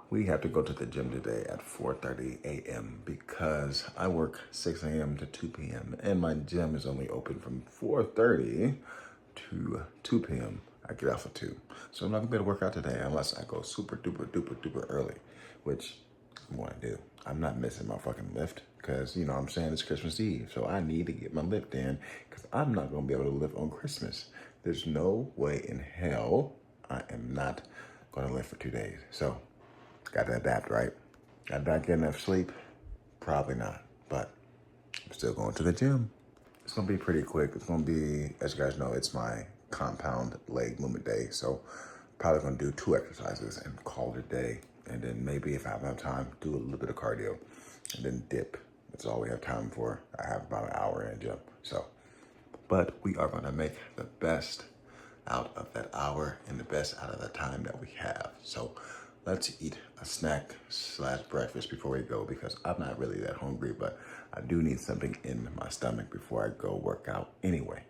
We have to go to the gym today at 4:30 a.m. because I work 6 a.m. to 2 p.m. and my gym is only open from 4:30 to 2 p.m. I get off at 2. So I'm not gonna be able to work out today unless I go super duper duper duper early, which I want to do. I'm not missing my fucking lift because, you know what I'm saying, it's Christmas Eve. So I need to get my lift in because I'm not gonna be able to lift on Christmas. There's no way in hell I am not gonna lift for 2 days. So got to adapt, right? Got to get enough sleep? Probably not, but I'm still going to the gym. It's gonna be pretty quick. It's gonna be, as you guys know, it's my compound leg movement day. So probably gonna do 2 exercises and call it a day. And then maybe if I have enough time, do a little bit of cardio and then dip. That's all we have time for. I have about an hour in the gym. So, but we are gonna make the best out of that hour and the best out of the time that we have. So let's eat a snack / breakfast before we go because I'm not really that hungry, but I do need something in my stomach before I go work out anyway.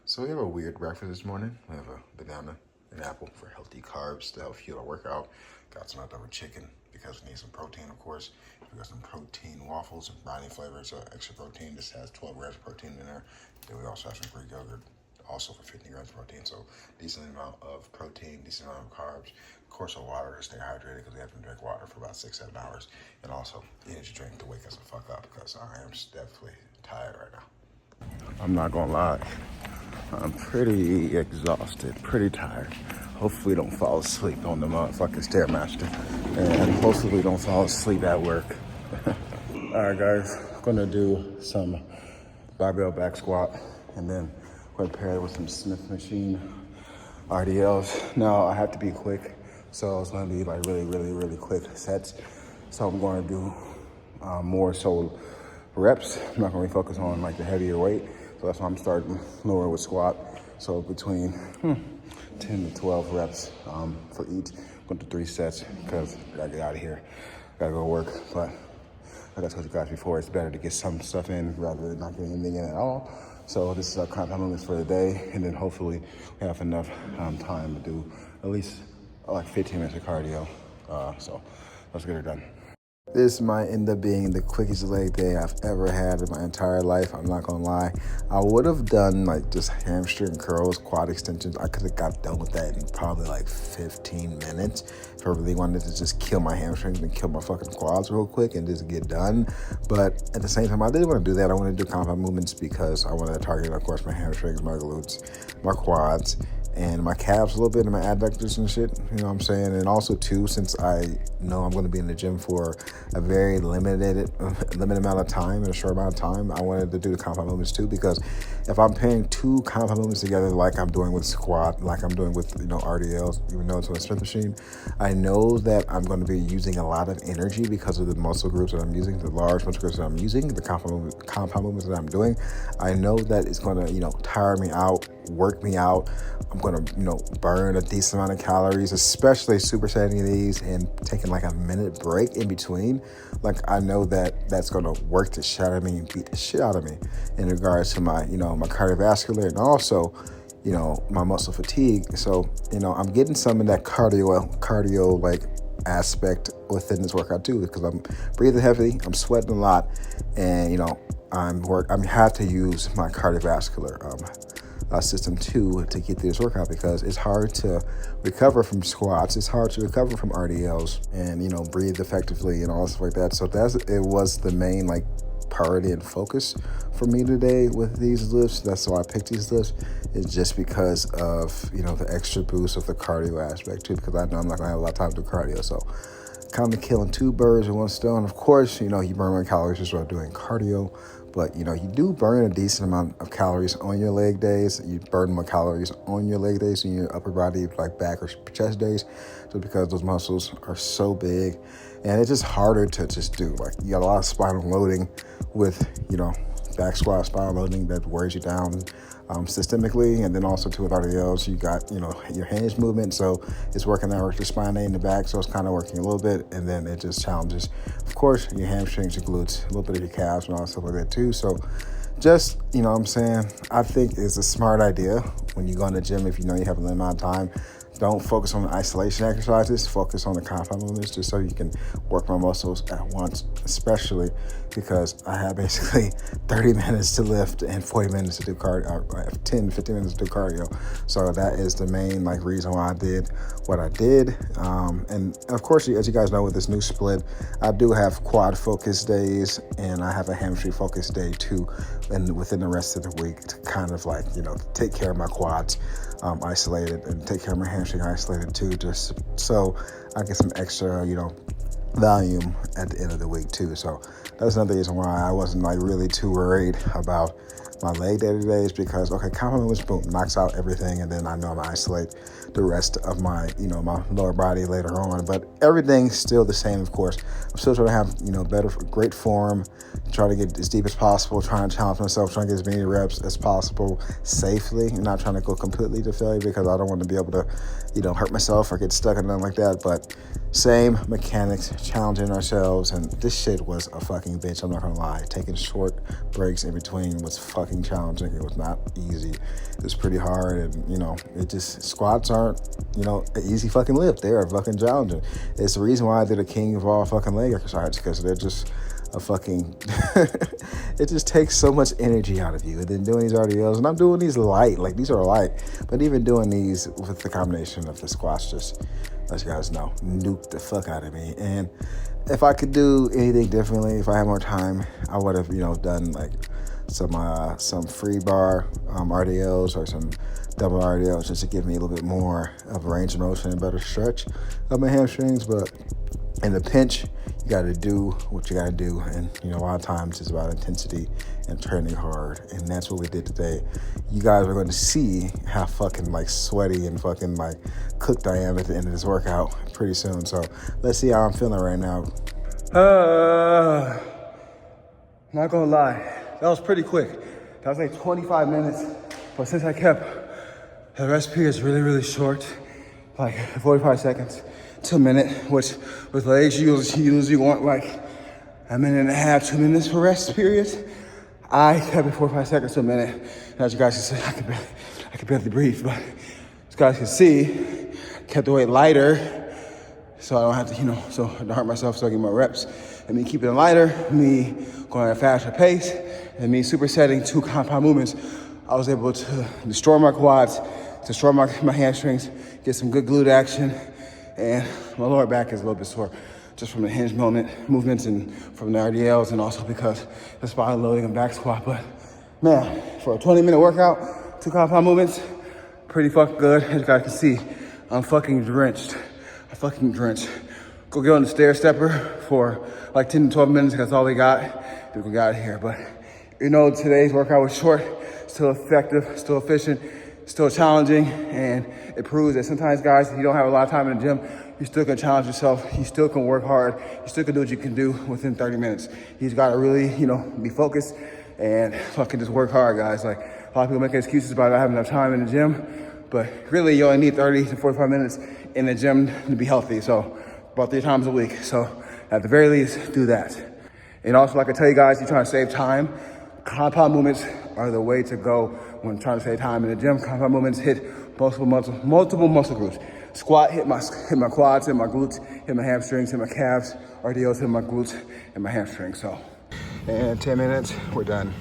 So we have a weird breakfast this morning. We have a banana and apple for healthy carbs to help fuel our workout. Got some leftover chicken because we need some protein, of course. We got some protein waffles and brownie flavors, so extra protein. This has 12 grams of protein in there. Then we also have some Greek yogurt, also for 50 grams of protein. So decent amount of protein, decent amount of carbs. Of course, a water to stay hydrated because we have to drink water for about 6-7 hours. And also energy drink to wake us the fuck up because I am definitely tired right now. I'm not gonna lie. I'm pretty exhausted, pretty tired. Hopefully don't fall asleep on the motherfucking Stairmaster. And hopefully don't fall asleep at work. All right, guys, I'm gonna do some barbell back squat and then going to pair it with some Smith machine RDLs. Now I have to be quick, so it's going to be like really quick sets. So I'm going to do more so reps. I'm not going to focus on like the heavier weight. So that's why I'm starting lower with squat. So between 10 to 12 reps for each. I'm going to do 3 sets because I got to get out of here. Got to go work, but like I told you guys before, it's better to get some stuff in rather than not getting anything in at all. So this is our compound movements for the day, and then hopefully we have enough time to do at least like 15 minutes of cardio. So let's get it done. This might end up being the quickest leg day I've ever had in my entire life. I'm not gonna lie. I would have done like just hamstring curls, quad extensions. I could have got done with that in probably like 15 minutes if I really wanted to just kill my hamstrings and kill my fucking quads real quick and just get done. But at the same time, I didn't want to do that. I wanted to do compound movements because I wanted to target, of course, my hamstrings, my glutes, my quads, and my calves a little bit and my adductors and shit, you know what I'm saying? And also too, since I know I'm going to be in the gym for a very limited amount of time, in a short amount of time, I wanted to do the compound movements too, because if I'm pairing 2 compound movements together like I'm doing with squat, like I'm doing with, RDLs, even though it's a Smith machine, I know that I'm going to be using a lot of energy because of the muscle groups that I'm using, the large muscle groups that I'm using, the compound movements that I'm doing. I know that it's going to, tire me out, work me out. I'm going to, burn a decent amount of calories, especially supersetting these and taking like a minute break in between. Like I know that that's going to work the shit out of me and beat the shit out of me in regards to my, my cardiovascular and also, my muscle fatigue. So, I'm getting some of that cardio like aspect within this workout too, because I'm breathing heavy, I'm sweating a lot, and, I'm have to use my cardiovascular system too to get through this workout because it's hard to recover from squats, it's hard to recover from RDLs and breathe effectively and all stuff like that. So it was the main like priority and focus for me today with these lifts. That's why I picked these lifts. It's just because of the extra boost of the cardio aspect too, because I know I'm not gonna have a lot of time to do cardio. So kind of killing 2 birds with 1 stone. Of course, you burn more calories just while doing cardio, but you do burn a decent amount of calories on your leg days. You burn more calories on your leg days than your upper body, like back or chest days, just because those muscles are so big, and it's just harder to just do. Like you got a lot of spinal loading with back squat, spinal loading that wears you down systemically, and then also too with RDLs, you got your hinge movement, so it's working out with your spine in the back, so it's kind of working a little bit, and then it just challenges, of course, your hamstrings, your glutes, a little bit of your calves, and all stuff like that too. So just I think it's a smart idea when you go in the gym, if you have a limited amount of time, don't focus on the isolation exercises, focus on the compound movements just so you can work my muscles at once, especially because I have basically 30 minutes to lift and 40 minutes to do cardio, 10, 15 minutes to do cardio. So that is the main reason why I did what I did. And of course, as you guys know, with this new split, I do have quad focus days and I have a hamstring focus day too, and within the rest of the week to kind of take care of my quads isolated and take care of my hamstring isolated too, just so I get some extra, volume at the end of the week too. So that's another reason why I wasn't really too worried about my leg day today, is because compound movements, boom, knocks out everything, and then I know I'm gonna isolate the rest of my my lower body later on. But everything's still the same, of course. I'm still trying to have better, great form, trying to get as deep as possible, trying to challenge myself, trying to get as many reps as possible safely, and not trying to go completely to failure, because I don't want to be able to hurt myself or get stuck or nothing like that. But same mechanics, challenging ourselves, and this shit was a fucking bitch, I'm not gonna lie. Taking short breaks in between was fucking challenging. It was not easy. It was pretty hard, and it just, squats aren't an easy fucking lift. They are fucking challenging. It's the reason why they're the king of all fucking leg exercises, because they're just a fucking it just takes so much energy out of you. And then doing these RDLs, and I'm doing these light, these are light, but even doing these with the combination of the squats just, let you guys know, nuked the fuck out of me. And if I could do anything differently, if I had more time, I would have done some free bar RDLs or some double RDLs, just to give me a little bit more of range of motion and better stretch of my hamstrings. But in the pinch, you got to do what you got to do. And, a lot of times it's about intensity and training hard. And that's what we did today. You guys are going to see how fucking sweaty and fucking cooked I am at the end of this workout pretty soon. So let's see how I'm feeling right now. Not going to lie, that was pretty quick. That was 25 minutes. But since I kept the rest periods really, really short, 45 seconds to a minute, which with legs you usually want a minute and a half, 2 minutes for rest periods. I kept it 45 seconds to a minute. And as you guys can see, I can barely breathe, but as you guys can see, kept the weight lighter so I don't have to, so I don't hurt myself, so I get more reps. And me keeping it lighter, me going at a faster pace, and me supersetting 2 compound movements, I was able to destroy my quads, destroy my hamstrings, get some good glute action, and my lower back is a little bit sore just from the hinge movements and from the RDLs, and also because the spinal loading and back squat. But man, for a 20-minute workout, 2 compound movements, pretty fucking good. As you guys can see, I'm fucking drenched. Go get on the stair stepper for 10 to 12 minutes, because that's all we got. We got here. But today's workout was short, still effective, still efficient, still challenging, and it proves that sometimes, guys, if you don't have a lot of time in the gym, you still can challenge yourself, you still can work hard, you still can do what you can do within 30 minutes. You just gotta really, be focused and fucking just work hard, guys. A lot of people make excuses about not having enough time in the gym, but really you only need 30 to 45 minutes in the gym to be healthy. So about 3 times a week. So at the very least, do that. And also, like I tell you guys, you're trying to save time, compound movements are the way to go when trying to save time in the gym. Compound movements hit multiple muscle groups. Squat, hit my quads, hit my glutes, hit my hamstrings, hit my calves. RDLs, hit my glutes and my hamstrings. So, in 10 minutes, we're done.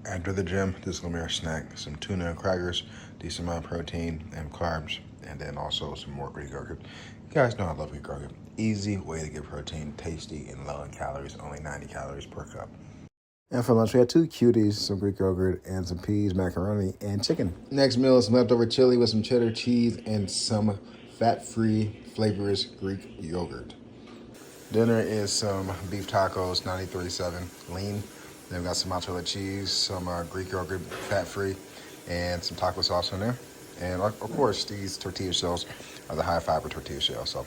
After the gym, this is gonna be our snack: some tuna and crackers, decent amount of protein and carbs, and then also some more Greek yogurt. You guys know I love Greek yogurt. Easy way to get protein, tasty and low in calories, only 90 calories per cup. And for lunch, we had 2 cuties, some Greek yogurt, and some peas, macaroni, and chicken. Next meal is some leftover chili with some cheddar cheese and some fat-free, flavorless Greek yogurt. Dinner is some beef tacos, 93.7 lean. Then we got some mozzarella cheese, some Greek yogurt, fat-free, and some taco sauce in there. And of course, these tortilla shells are the high-fiber tortilla shells. So